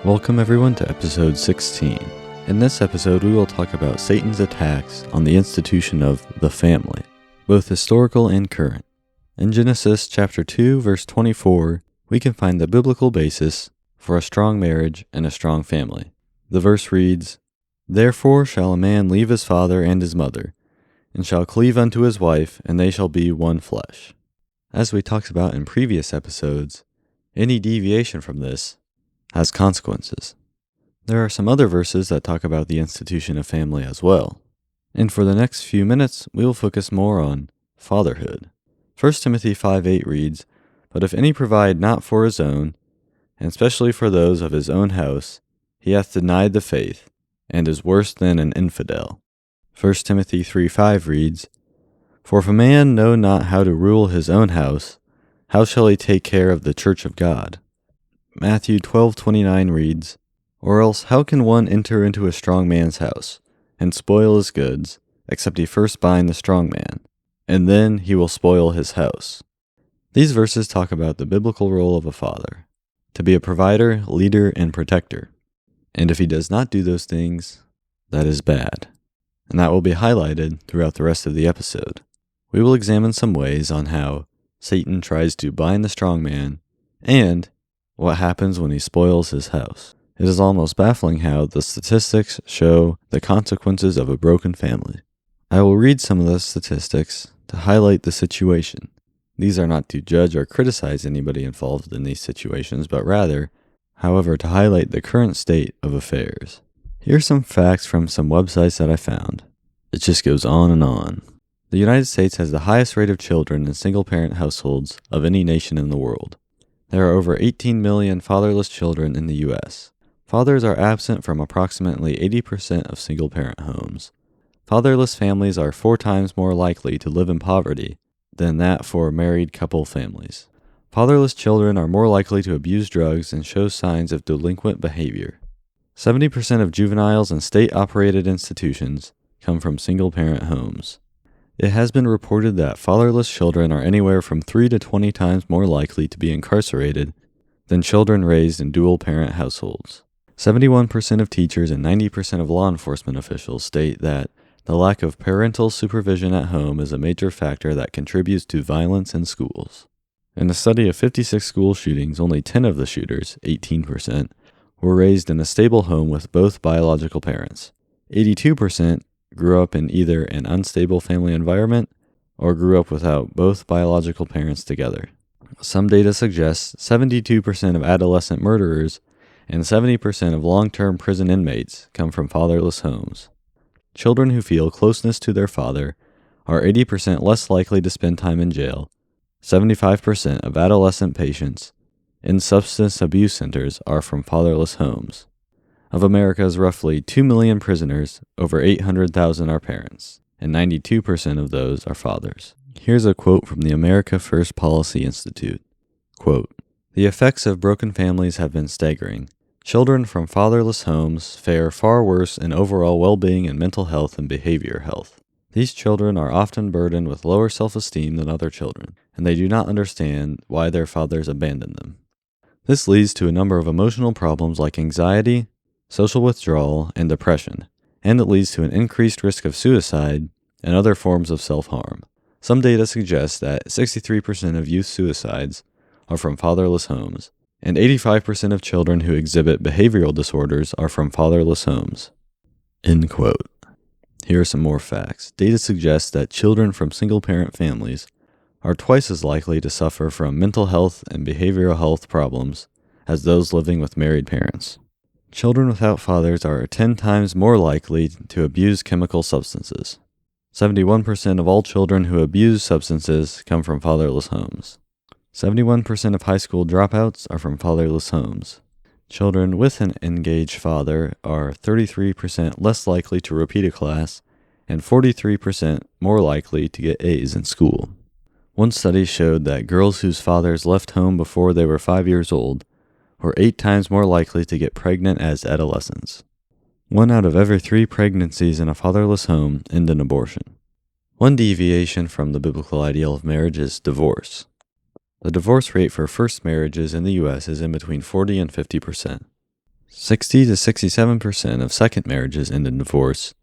Welcome everyone to episode 16. In this episode we will talk about Satan's attacks on the institution of the family, both historical and current. In Genesis chapter 2 verse 24, we can find the biblical basis for a strong marriage and a strong family. The verse reads, "Therefore shall a man leave his father and his mother, and shall cleave unto his wife, and they shall be one flesh." As we talked about in previous episodes, any deviation from this has consequences. There are some other verses that talk about the institution of family as well. And for the next few minutes, we will focus more on fatherhood. 1 Timothy 5:8 reads, "But if any provide not for his own, and especially for those of his own house, he hath denied the faith, and is worse than an infidel." 1 Timothy 3:5 reads, "For if a man know not how to rule his own house, how shall he take care of the church of God?" Matthew 12:29 reads, "Or else how can one enter into a strong man's house, and spoil his goods, except he first bind the strong man, and then he will spoil his house?" These verses talk about the biblical role of a father, to be a provider, leader, and protector. And if he does not do those things, that is bad. And that will be highlighted throughout the rest of the episode. We will examine some ways on how Satan tries to bind the strong man, and what happens when he spoils his house. It is almost baffling how the statistics show the consequences of a broken family. I will read some of the statistics to highlight the situation. These are not to judge or criticize anybody involved in these situations, but rather, however, to highlight the current state of affairs. Here are some facts from some websites that I found. It just goes on and on. The United States has the highest rate of children in single-parent households of any nation in the world. There are over 18 million fatherless children in the U.S. Fathers are absent from approximately 80% of single-parent homes. Fatherless families are 4 times more likely to live in poverty than that for married couple families. Fatherless children are more likely to abuse drugs and show signs of delinquent behavior. 70% of juveniles in state-operated institutions come from single-parent homes. It has been reported that fatherless children are anywhere from 3 to 20 times more likely to be incarcerated than children raised in dual-parent households. 71% of teachers and 90% of law enforcement officials state that the lack of parental supervision at home is a major factor that contributes to violence in schools. In a study of 56 school shootings, only 10 of the shooters, 18%, were raised in a stable home with both biological parents. 82% grew up in either an unstable family environment or grew up without both biological parents together. Some data suggests 72% of adolescent murderers and 70% of long-term prison inmates come from fatherless homes. Children who feel closeness to their father are 80% less likely to spend time in jail. 75% of adolescent patients in substance abuse centers are from fatherless homes. Of America's roughly 2 million prisoners, over 800,000 are parents, and 92% of those are fathers. Here's a quote from the America First Policy Institute. Quote, "The effects of broken families have been staggering. Children from fatherless homes fare far worse in overall well-being and mental health and behavior health. These children are often burdened with lower self-esteem than other children, and they do not understand why their fathers abandoned them. This leads to a number of emotional problems like anxiety, social withdrawal, and depression, and it leads to an increased risk of suicide and other forms of self-harm. Some data suggests that 63% of youth suicides are from fatherless homes, and 85% of children who exhibit behavioral disorders are from fatherless homes." End quote. Here are some more facts. Data suggests that children from single-parent families are twice as likely to suffer from mental health and behavioral health problems as those living with married parents. Children without fathers are 10 times more likely to abuse chemical substances. 71% of all children who abuse substances come from fatherless homes. 71% of high school dropouts are from fatherless homes. Children with an engaged father are 33% less likely to repeat a class and 43% more likely to get A's in school. One study showed that girls whose fathers left home before they were 5 years old were 8 times more likely to get pregnant as adolescents. 1 out of every 3 pregnancies in a fatherless home end in abortion. One deviation from the biblical ideal of marriage is divorce. The divorce rate for first marriages in the U.S. is in between 40 and 50%. 60 to 67% of second marriages end in divorce,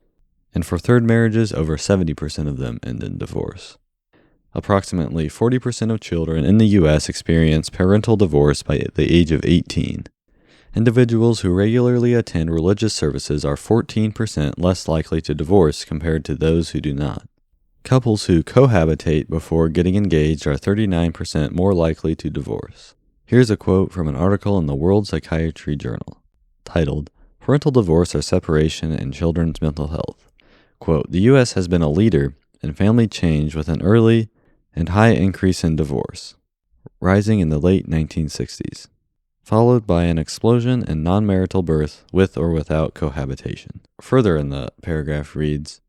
and for third marriages, over 70% of them end in divorce. Approximately 40% of children in the U.S. experience parental divorce by the age of 18. Individuals who regularly attend religious services are 14% less likely to divorce compared to those who do not. Couples who cohabitate before getting engaged are 39% more likely to divorce. Here's a quote from an article in the World Psychiatry Journal, titled, "Parental Divorce or Separation in Children's Mental Health." Quote, "The U.S. has been a leader in family change with an early and high increase in divorce, rising in the late 1960s, followed by an explosion in non-marital birth with or without cohabitation." Further in the paragraph reads,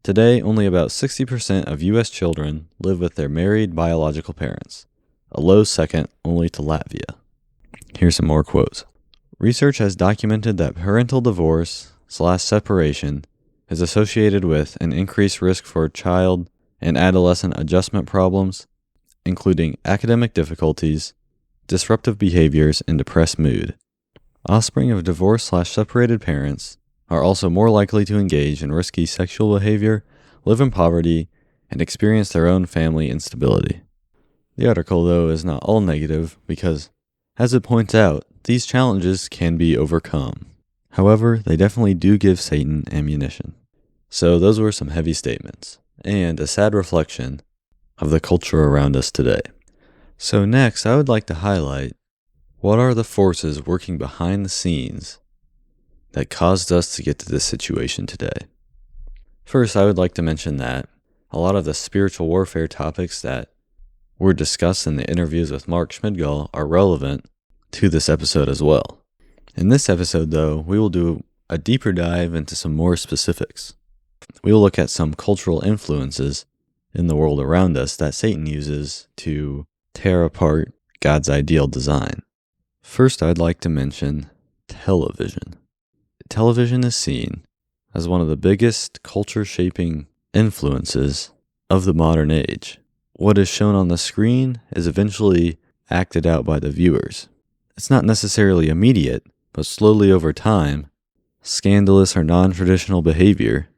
"Today, only about 60% of U.S. children live with their married biological parents, a low second only to Latvia." Here's some more quotes. "Research has documented that parental divorce/separation is associated with an increased risk for child and adolescent adjustment problems, including academic difficulties, disruptive behaviors, and depressed mood. Offspring of divorced/separated parents are also more likely to engage in risky sexual behavior, live in poverty, and experience their own family instability." The article, though, is not all negative because, as it points out, these challenges can be overcome. However, they definitely do give Satan ammunition. So those were some heavy statements, and a sad reflection of the culture around us today. So next, I would like to highlight what are the forces working behind the scenes that caused us to get to this situation today. First, I would like to mention that a lot of the spiritual warfare topics that were discussed in the interviews with Mark Schmidgall are relevant to this episode as well. In this episode, though, we will do a deeper dive into some more specifics. We will look at some cultural influences in the world around us that Satan uses to tear apart God's ideal design. First, I'd like to mention television. Television is seen as one of the biggest culture-shaping influences of the modern age. What is shown on the screen is eventually acted out by the viewers. It's not necessarily immediate, but slowly over time, scandalous or non-traditional behavior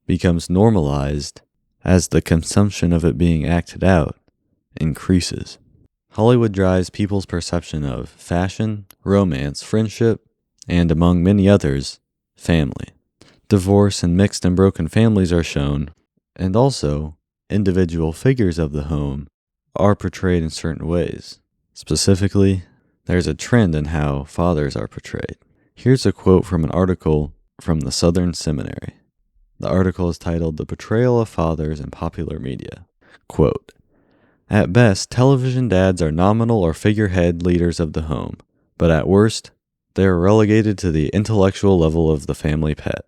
becomes normalized as the consumption of it being acted out increases. Hollywood drives people's perception of fashion, romance, friendship, and among many others, family. Divorce and mixed and broken families are shown, and also individual figures of the home are portrayed in certain ways. Specifically, there's a trend in how fathers are portrayed. Here's a quote from an article from the Southern Seminary. The article is titled, "The Portrayal of Fathers in Popular Media." Quote, "At best, television dads are nominal or figurehead leaders of the home, but at worst, they are relegated to the intellectual level of the family pet.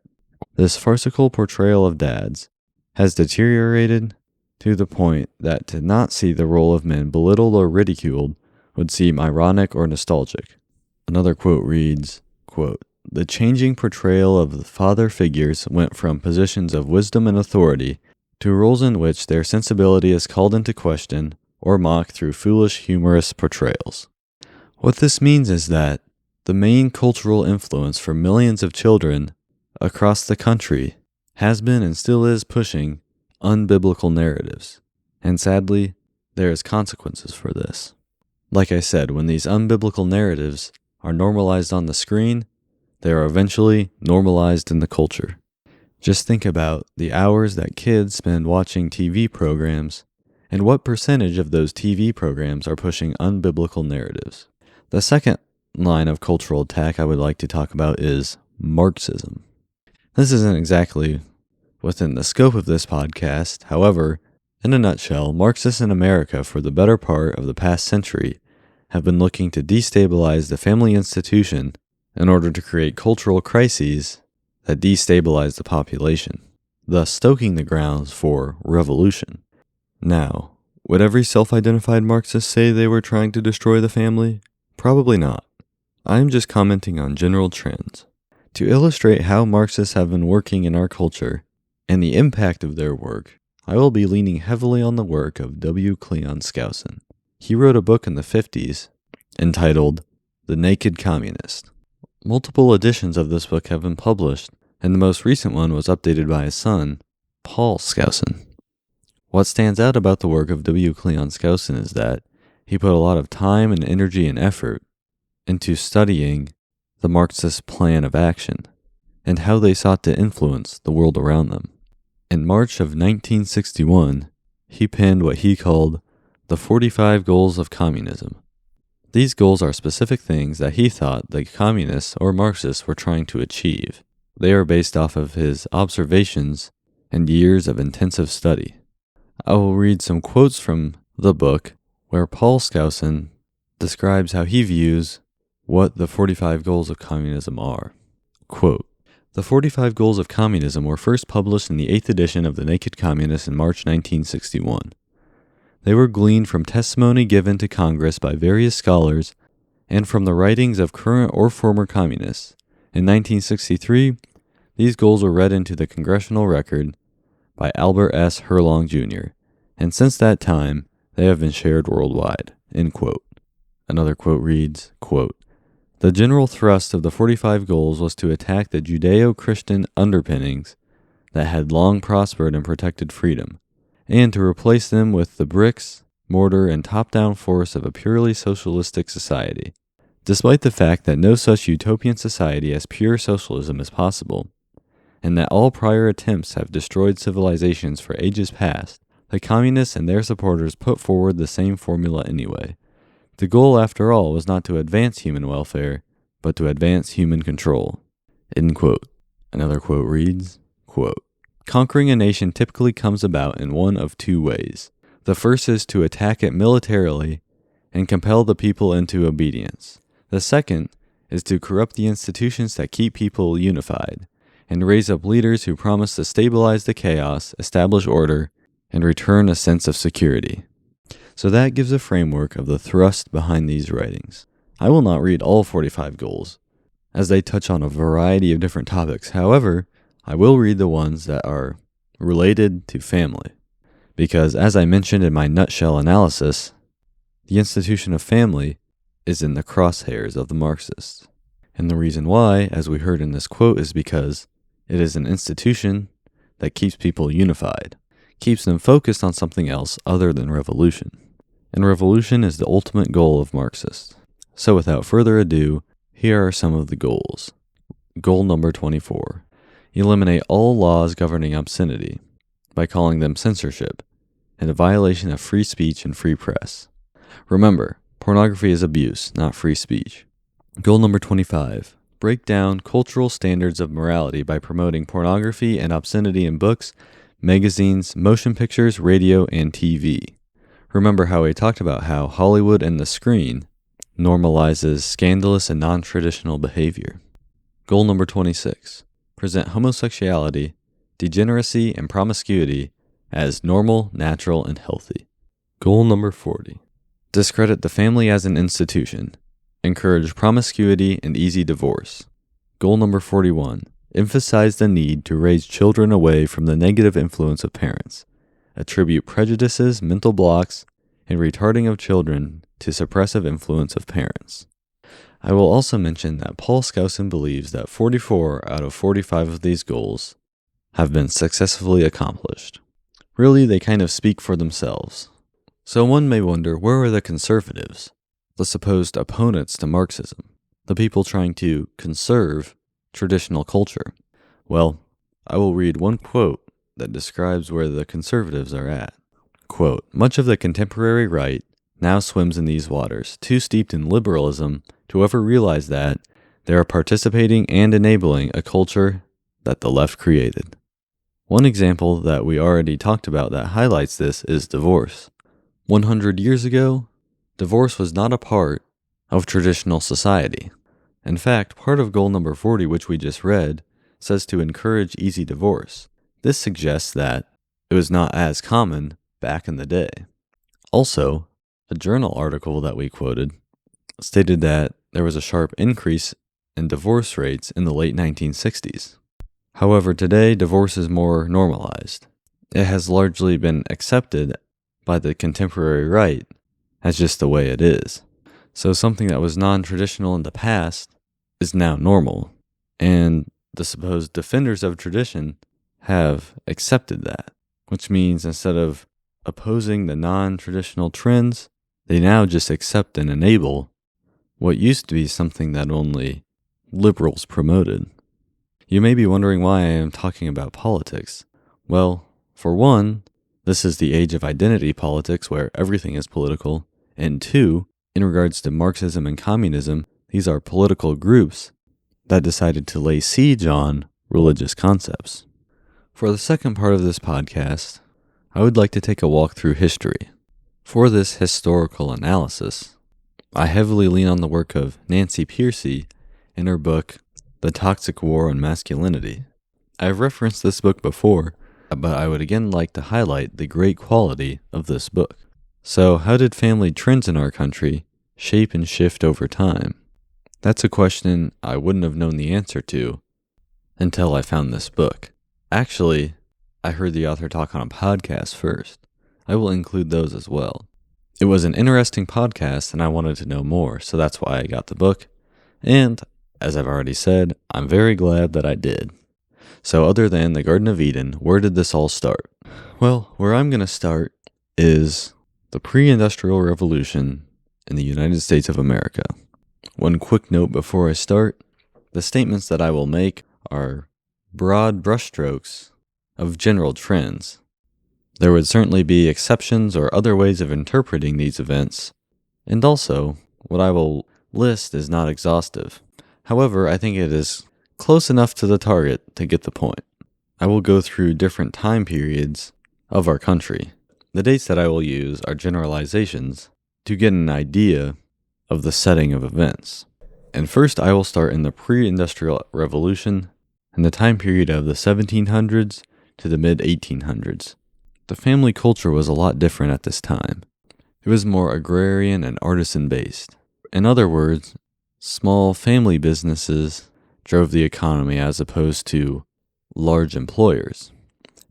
This farcical portrayal of dads has deteriorated to the point that to not see the role of men belittled or ridiculed would seem ironic or nostalgic." Another quote reads, quote, "The changing portrayal of the father figures went from positions of wisdom and authority to roles in which their sensibility is called into question or mocked through foolish, humorous portrayals." What this means is that the main cultural influence for millions of children across the country has been and still is pushing unbiblical narratives. And sadly, there is consequences for this. Like I said, when these unbiblical narratives are normalized on the screen, they are eventually normalized in the culture. Just think about the hours that kids spend watching TV programs and what percentage of those TV programs are pushing unbiblical narratives. The second line of cultural attack I would like to talk about is Marxism. This isn't exactly within the scope of this podcast. However, in a nutshell, Marxists in America for the better part of the past century have been looking to destabilize the family institution in order to create cultural crises that destabilize the population, thus stoking the grounds for revolution. Now, would every self-identified Marxist say they were trying to destroy the family? Probably not. I am just commenting on general trends. To illustrate how Marxists have been working in our culture and the impact of their work, I will be leaning heavily on the work of W. Cleon Skousen. He wrote a book in the 50s entitled The Naked Communist. Multiple editions of this book have been published, and the most recent one was updated by his son, Paul Skousen. What stands out about the work of W. Cleon Skousen is that he put a lot of time and energy and effort into studying the Marxist plan of action and how they sought to influence the world around them. In March of 1961, he penned what he called the 45 Goals of Communism. These goals are specific things that he thought the communists or Marxists were trying to achieve. They are based off of his observations and years of intensive study. I will read some quotes from the book where Paul Skousen describes how he views what the 45 Goals of Communism are. Quote, "The 45 Goals of Communism were first published in the 8th edition of The Naked Communist in March 1961. They were gleaned from testimony given to Congress by various scholars and from the writings of current or former communists. In 1963, these goals were read into the Congressional Record by Albert S. Herlong, Jr., and since that time, they have been shared worldwide." End quote. Another quote reads, quote, "The general thrust of the 45 Goals was to attack the Judeo-Christian underpinnings that had long prospered and protected freedom, and to replace them with the bricks, mortar, and top-down force of a purely socialistic society. Despite the fact that no such utopian society as pure socialism is possible, and that all prior attempts have destroyed civilizations for ages past, the communists and their supporters put forward the same formula anyway. The goal, after all, was not to advance human welfare, but to advance human control." End quote. Another quote reads, quote, "Conquering a nation typically comes about in one of two ways. The first is to attack it militarily and compel the people into obedience. The second is to corrupt the institutions that keep people unified and raise up leaders who promise to stabilize the chaos, establish order, and return a sense of security." So that gives a framework of the thrust behind these writings. I will not read all 45 goals, as they touch on a variety of different topics. However, I will read the ones that are related to family, because as I mentioned in my nutshell analysis, the institution of family is in the crosshairs of the Marxists. And the reason why, as we heard in this quote, is because it is an institution that keeps people unified, keeps them focused on something else other than revolution. And revolution is the ultimate goal of Marxists. So without further ado, here are some of the goals. Goal number 24. Eliminate all laws governing obscenity by calling them censorship and a violation of free speech and free press. Remember, pornography is abuse, not free speech. Goal number 25. Break down cultural standards of morality by promoting pornography and obscenity in books, magazines, motion pictures, radio, and TV. Remember how we talked about how Hollywood and the screen normalizes scandalous and non-traditional behavior. Goal number 26. Present homosexuality, degeneracy, and promiscuity as normal, natural, and healthy. Goal number 40. Discredit the family as an institution. Encourage promiscuity and easy divorce. Goal number 41. Emphasize the need to raise children away from the negative influence of parents. Attribute prejudices, mental blocks, and retarding of children to suppressive influence of parents. I will also mention that Paul Skousen believes that 44 out of 45 of these goals have been successfully accomplished. Really, they kind of speak for themselves. So one may wonder, where are the conservatives, the supposed opponents to Marxism, the people trying to conserve traditional culture? Well, I will read one quote that describes where the conservatives are at. Quote, "Much of the contemporary right now swims in these waters, too steeped in liberalism to ever realize that they are participating and enabling a culture that the left created." One example that we already talked about that highlights this is divorce. 100 years ago, divorce was not a part of traditional society. In fact, part of goal number 40, which we just read, says to encourage easy divorce. This suggests that it was not as common back in the day. Also, a journal article that we quoted stated that there was a sharp increase in divorce rates in the late 1960s. However, today, divorce is more normalized. It has largely been accepted by the contemporary right as just the way it is. So something that was non-traditional in the past is now normal, and the supposed defenders of tradition have accepted that, which means instead of opposing the non-traditional trends, they now just accept and enable what used to be something that only liberals promoted. You may be wondering why I am talking about politics. Well, for one, this is the age of identity politics where everything is political, and two, in regards to Marxism and communism, these are political groups that decided to lay siege on religious concepts. For the second part of this podcast, I would like to take a walk through history. For this historical analysis, I heavily lean on the work of Nancy Pearcey in her book, The Toxic War on Masculinity. I have referenced this book before, but I would again like to highlight the great quality of this book. So, how did family trends in our country shape and shift over time? That's a question I wouldn't have known the answer to until I found this book. Actually, I heard the author talk on a podcast first. I will include those as well. It was an interesting podcast and I wanted to know more, so that's why I got the book. And, as I've already said, I'm very glad that I did. So other than the Garden of Eden, where did this all start? Well, where I'm going to start is the pre-industrial revolution in the United States of America. One quick note before I start, the statements that I will make are broad brushstrokes of general trends. There would certainly be exceptions or other ways of interpreting these events, and also, what I will list is not exhaustive. However, I think it is close enough to the target to get the point. I will go through different time periods of our country. The dates that I will use are generalizations to get an idea of the setting of events. And first, I will start in the pre-industrial revolution in the time period of the 1700s to the mid-1800s. The family culture was a lot different at this time. It was more agrarian and artisan-based. In other words, small family businesses drove the economy as opposed to large employers.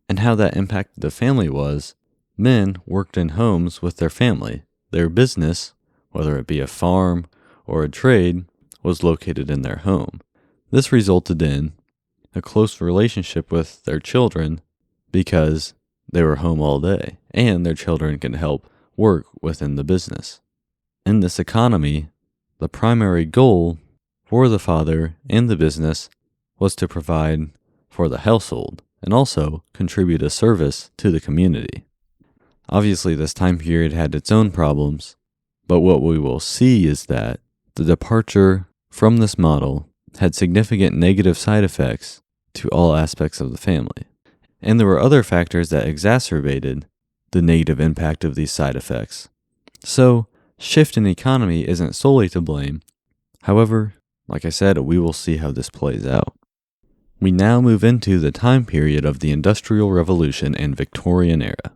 And how that impacted the family was, men worked in homes with their family. Their business, whether it be a farm or a trade, was located in their home. This resulted in a close relationship with their children because they were home all day, and their children can help work within the business. In this economy, the primary goal for the father and the business was to provide for the household and also contribute a service to the community. Obviously, this time period had its own problems, but what we will see is that the departure from this model had significant negative side effects to all aspects of the family. And there were other factors that exacerbated the negative impact of these side effects. So, shift in economy isn't solely to blame. However, like I said, we will see how this plays out. We now move into the time period of the Industrial Revolution and Victorian era.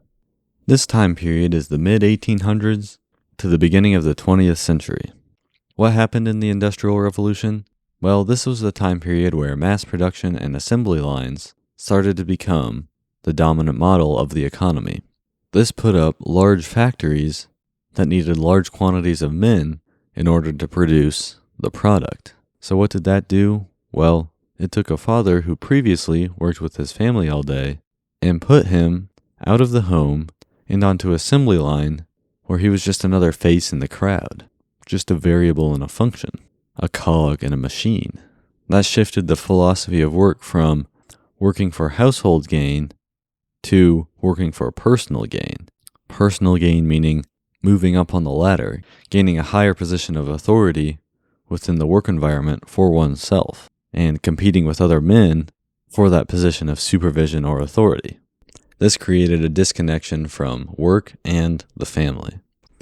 This time period is the mid-1800s to the beginning of the 20th century. What happened in the Industrial Revolution? Well, this was the time period where mass production and assembly lines started to become the dominant model of the economy. This put up large factories that needed large quantities of men in order to produce the product. So what did that do? Well, it took a father who previously worked with his family all day and put him out of the home and onto assembly line where he was just another face in the crowd, just a variable in a function, a cog in a machine. That shifted the philosophy of work from working for household gain to working for personal gain. Personal gain meaning moving up on the ladder, gaining a higher position of authority within the work environment for oneself, and competing with other men for that position of supervision or authority. This created a disconnection from work and the family.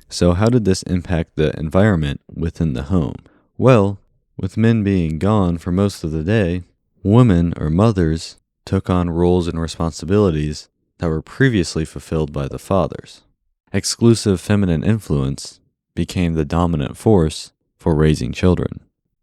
So how did this impact the environment within the home? Well, with men being gone for most of the day, women or mothers took on roles and responsibilities that were previously fulfilled by the fathers. Exclusive feminine influence became the dominant force for raising children.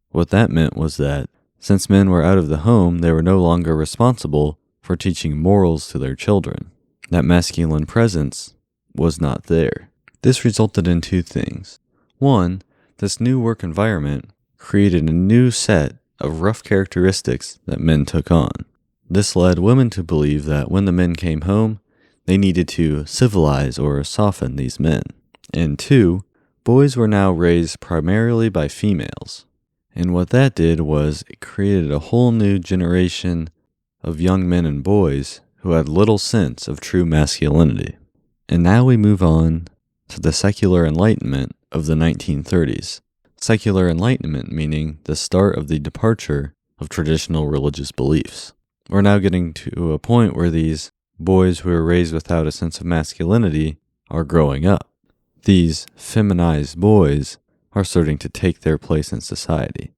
What that meant was that, since men were out of the home, they were no longer responsible for teaching morals to their children. That masculine presence was not there. This resulted in two things. One, this new work environment created a new set of rough characteristics that men took on. This led women to believe that when the men came home, they needed to civilize or soften these men. And 2, boys were now raised primarily by females. And what that did was it created a whole new generation of young men and boys who had little sense of true masculinity. And now we move on to the secular enlightenment of the 1930s. Secular enlightenment meaning the start of the departure of traditional religious beliefs. We're now getting to a point where these boys who were raised without a sense of masculinity are growing up. These feminized boys are starting to take their place in society.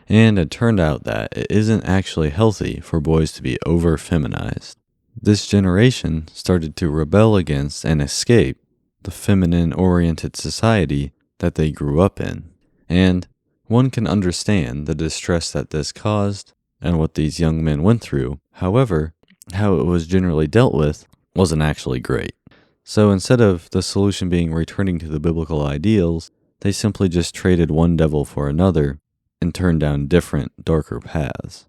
And it turned out that it isn't actually healthy for boys to be over-feminized. This generation started to rebel against and escape the feminine-oriented society that they grew up in. And one can understand the distress that this caused and what these young men went through. However, how it was generally dealt with wasn't actually great. So instead of the solution being returning to the biblical ideals, they simply just traded one devil for another and turned down different, darker paths.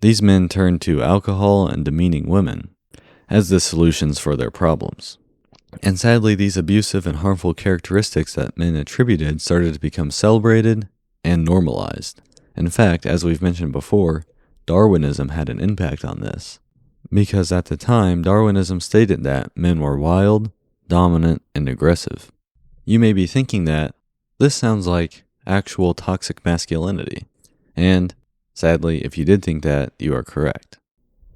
These men turned to alcohol and demeaning women as the solutions for their problems. And sadly, these abusive and harmful characteristics that men attributed started to become celebrated and normalized. In fact, as we've mentioned before, Darwinism had an impact on this. Because at the time, Darwinism stated that men were wild, dominant, and aggressive. You may be thinking that this sounds like actual toxic masculinity. And sadly, if you did think that, you are correct.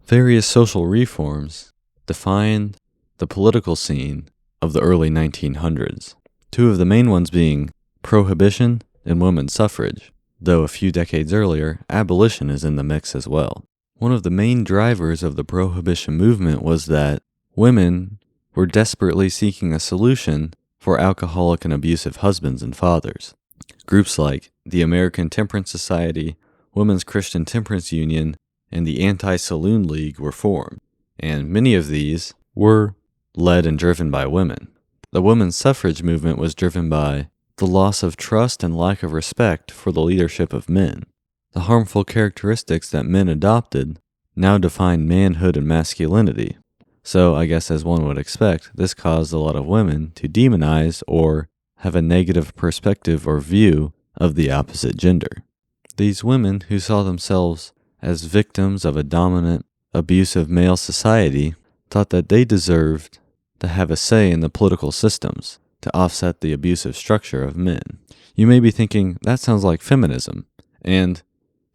Various social reforms defined the political scene of the early 1900s, 2 of the main ones being prohibition and women's suffrage, though a few decades earlier, abolition is in the mix as well. One of the main drivers of the prohibition movement was that women were desperately seeking a solution for alcoholic and abusive husbands and fathers. Groups like the American Temperance Society, Women's Christian Temperance Union, and the Anti-Saloon League were formed, and many of these were led and driven by women. The women's suffrage movement was driven by the loss of trust and lack of respect for the leadership of men. The harmful characteristics that men adopted now define manhood and masculinity. So I guess as one would expect, this caused a lot of women to demonize or have a negative perspective or view of the opposite gender. These women who saw themselves as victims of a dominant, abusive male society thought that they deserved to have a say in the political systems to offset the abusive structure of men. You may be thinking, that sounds like feminism, and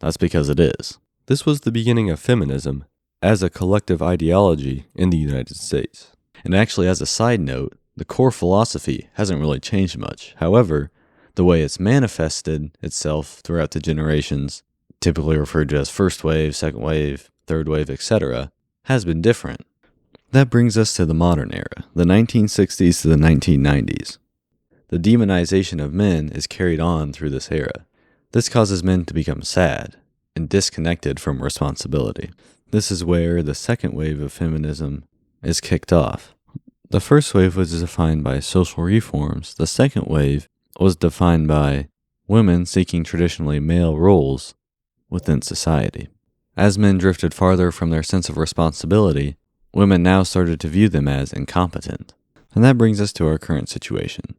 that's because it is. This was the beginning of feminism as a collective ideology in the United States. And actually, as a side note, the core philosophy hasn't really changed much. However, the way it's manifested itself throughout the generations, typically referred to as first wave, second wave, third wave, etc., has been different. That brings us to the modern era, the 1960s to the 1990s. The demonization of men is carried on through this era. This causes men to become sad and disconnected from responsibility. This is where the second wave of feminism is kicked off. The first wave was defined by social reforms. The second wave was defined by women seeking traditionally male roles within society. As men drifted farther from their sense of responsibility, women now started to view them as incompetent. And that brings us to our current situation,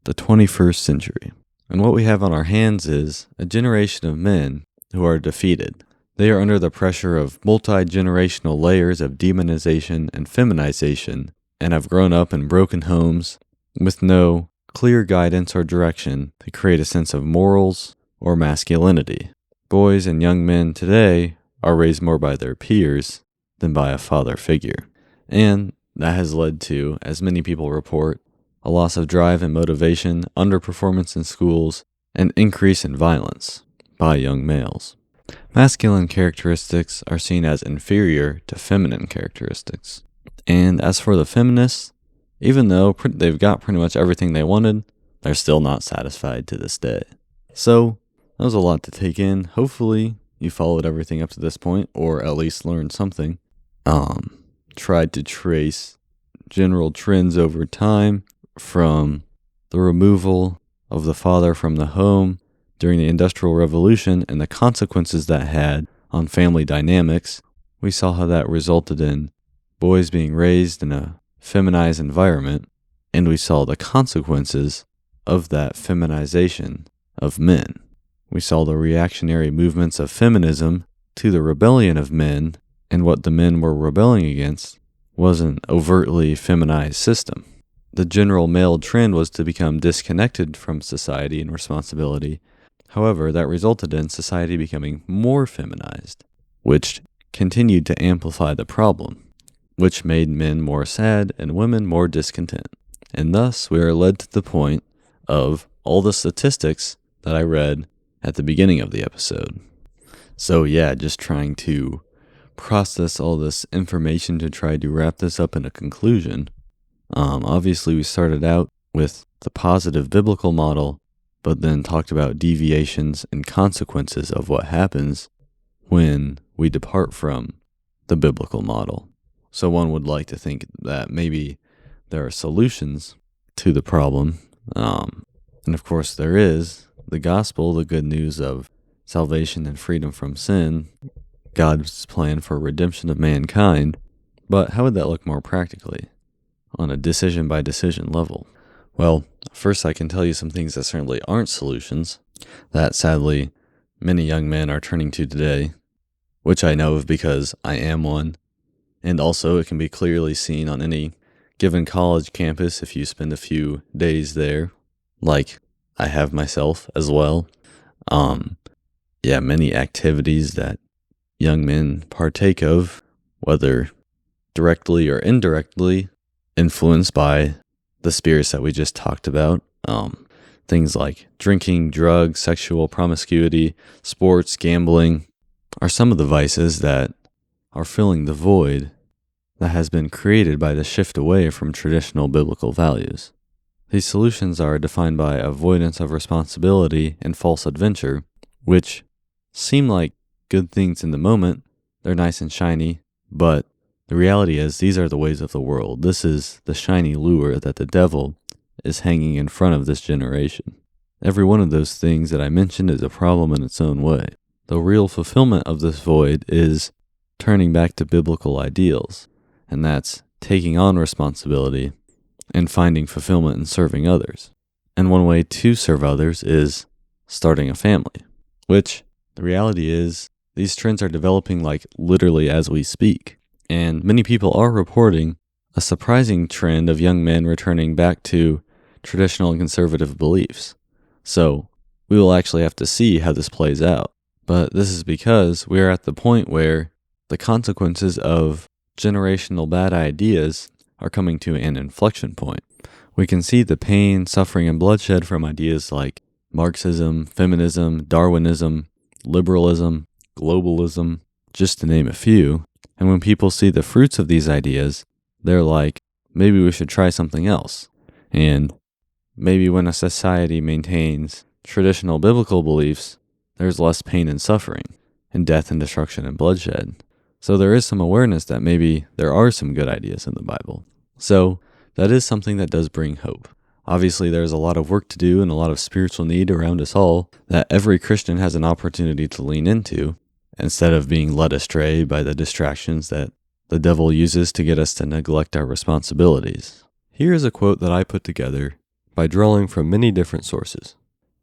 the 21st century. And what we have on our hands is a generation of men who are defeated. They are under the pressure of multi-generational layers of demonization and feminization and have grown up in broken homes with no clear guidance or direction to create a sense of morals or masculinity. Boys and young men today are raised more by their peers than by a father figure. And that has led to, as many people report, a loss of drive and motivation, underperformance in schools, and increase in violence by young males. Masculine characteristics are seen as inferior to feminine characteristics. And as for the feminists, even though they've got pretty much everything they wanted, they're still not satisfied to this day. So, that was a lot to take in. Hopefully, you followed everything up to this point, or at least learned something. Tried to trace general trends over time from the removal of the father from the home during the Industrial Revolution and the consequences that had on family dynamics. We saw how that resulted in boys being raised in a feminized environment, and we saw the consequences of that feminization of men. We saw the reactionary movements of feminism to the rebellion of men, and what the men were rebelling against was an overtly feminized system. The general male trend was to become disconnected from society and responsibility. However, that resulted in society becoming more feminized, which continued to amplify the problem, which made men more sad and women more discontent. And thus, we are led to the point of all the statistics that I read at the beginning of the episode. So yeah, just trying to process all this information to try to wrap this up in a conclusion. Obviously, we started out with the positive biblical model, but then talked about deviations and consequences of what happens when we depart from the biblical model. So one would like to think that maybe there are solutions to the problem. And of course there is the gospel, the good news of salvation and freedom from sin, God's plan for redemption of mankind. But how would that look more practically on a decision by decision level? Well, first I can tell you some things that certainly aren't solutions that sadly many young men are turning to today, which I know of because I am one. And also it can be clearly seen on any given college campus if you spend a few days there, like I have myself as well. Many activities that young men partake of, whether directly or indirectly, influenced by the spirits that we just talked about. Things like drinking, drugs, sexual promiscuity, sports, gambling are some of the vices that are filling the void that has been created by the shift away from traditional biblical values. These solutions are defined by avoidance of responsibility and false adventure, which seem like good things in the moment. They're nice and shiny, but the reality is these are the ways of the world. This is the shiny lure that the devil is hanging in front of this generation. Every one of those things that I mentioned is a problem in its own way. The real fulfillment of this void is turning back to biblical ideals, and that's taking on responsibility and finding fulfillment in serving others. And one way to serve others is starting a family, which the reality is these trends are developing like literally as we speak. And many people are reporting a surprising trend of young men returning back to traditional and conservative beliefs. So we will actually have to see how this plays out. But this is because we are at the point where the consequences of generational bad ideas are coming to an inflection point. We can see the pain, suffering, and bloodshed from ideas like Marxism, feminism, Darwinism, liberalism, globalism, just to name a few. And when people see the fruits of these ideas, they're like, maybe we should try something else. And maybe when a society maintains traditional biblical beliefs, there's less pain and suffering, and death and destruction and bloodshed. So there is some awareness that maybe there are some good ideas in the Bible. So that is something that does bring hope. Obviously, there's a lot of work to do and a lot of spiritual need around us all that every Christian has an opportunity to lean into instead of being led astray by the distractions that the devil uses to get us to neglect our responsibilities. Here is a quote that I put together by drawing from many different sources.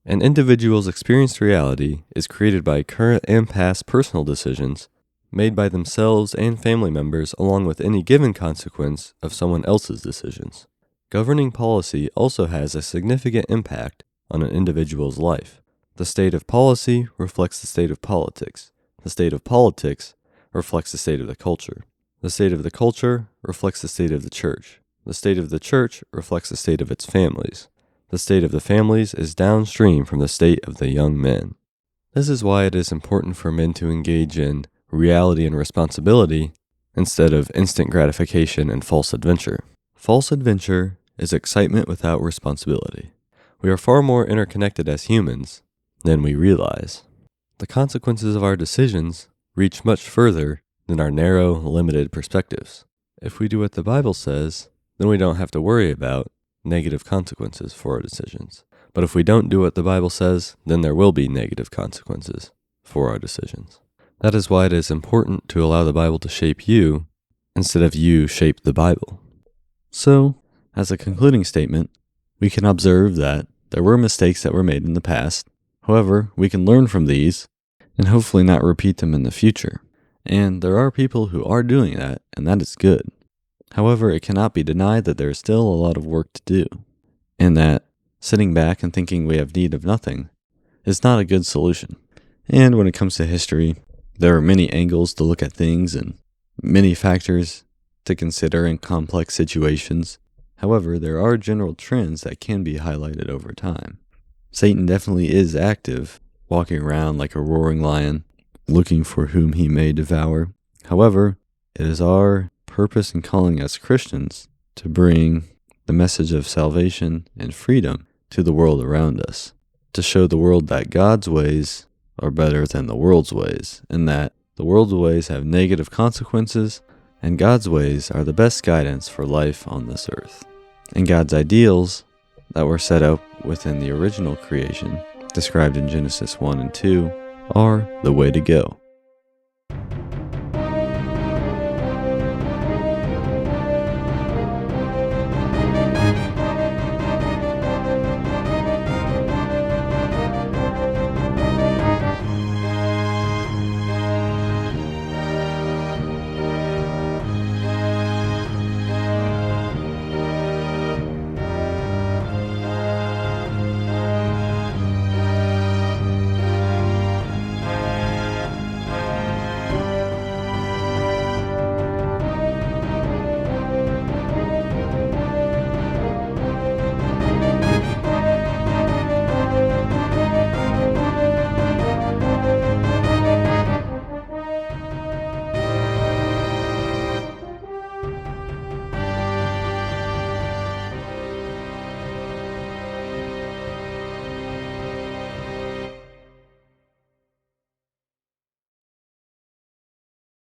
An individual's experienced reality is created by current and past personal decisions made by themselves and family members along with any given consequence of someone else's decisions. Governing policy also has a significant impact on an individual's life. The state of policy reflects the state of politics. The state of politics reflects the state of the culture. The state of the culture reflects the state of the church. The state of the church reflects the state of its families. The state of the families is downstream from the state of the young men. This is why it is important for men to engage in reality and responsibility instead of instant gratification and false adventure. False adventure is excitement without responsibility. We are far more interconnected as humans than we realize. The consequences of our decisions reach much further than our narrow, limited perspectives. If we do what the Bible says, then we don't have to worry about negative consequences for our decisions. But if we don't do what the Bible says, then there will be negative consequences for our decisions. That is why it is important to allow the Bible to shape you instead of you shape the Bible. So, as a concluding statement, we can observe that there were mistakes that were made in the past. However, we can learn from these and hopefully not repeat them in the future. And there are people who are doing that, and that is good. However, it cannot be denied that there is still a lot of work to do, and that sitting back and thinking we have need of nothing is not a good solution. And when it comes to history, there are many angles to look at things and many factors to consider in complex situations. However, there are general trends that can be highlighted over time. Satan definitely is active, walking around like a roaring lion, looking for whom he may devour. However, it is our purpose in calling as Christians to bring the message of salvation and freedom to the world around us, to show the world that God's ways are better than the world's ways, and that the world's ways have negative consequences, and God's ways are the best guidance for life on this earth. And God's ideals that were set up within the original creation, described in Genesis 1 and 2, are the way to go.